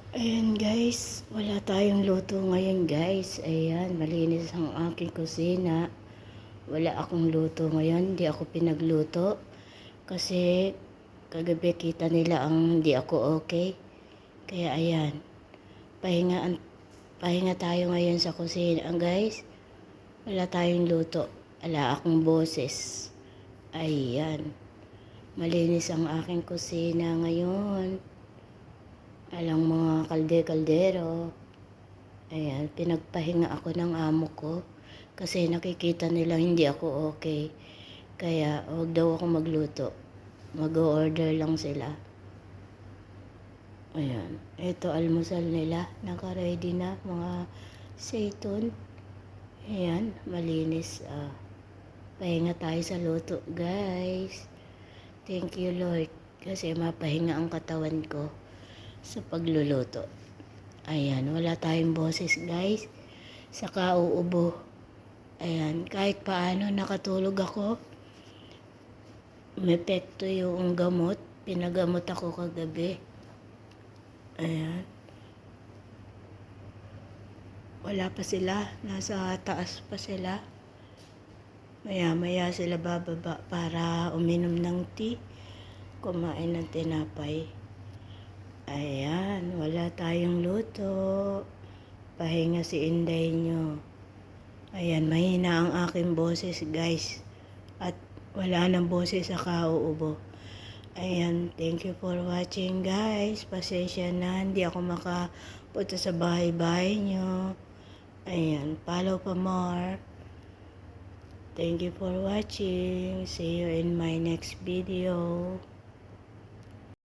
Ayan guys, wala tayong luto ngayon guys. Ayan, malinis ang aking kusina. Wala akong luto ngayon, hindi ako pinagluto. Kasi kagabi kita nila ang hindi ako okay. Kaya ayan, pahinga, pahinga tayo ngayon sa kusina guys. Wala tayong luto, wala akong boses. Ayan, malinis ang aking kusina ngayon. Alang mga kalde-kaldero. Ayan, pinagpahinga ako ng amo ko. Kasi nakikita nila hindi ako okay. Kaya huwag daw ako magluto. Mag-order lang sila. Ayan, ito almusal nila. Naka-ready na mga seiton. Ayan, malinis. Pahinga tayo sa luto guys. Thank you Lord. Kasi mapahinga ang katawan ko sa pagluluto. Ayan, wala tayong boses guys. Saka uubo. Ayan, kahit paano nakatulog ako. Umepekto yung gamot. Pinagamot ako kagabi. Ayan. Wala pa sila. Nasa taas pa sila. Maya-maya sila bababa para uminom ng tea. Kumain ng tinapay. Ayan, wala tayong luto. Pahinga si Inday nyo. Ayan, mahina ang aking boses guys. At wala nang boses sa kauubo. Ayan, thank you for watching guys. Pasensya na, hindi ako makapunta sa bahay-bahay nyo. Ayan, follow pa more. Thank you for watching. See you in my next video.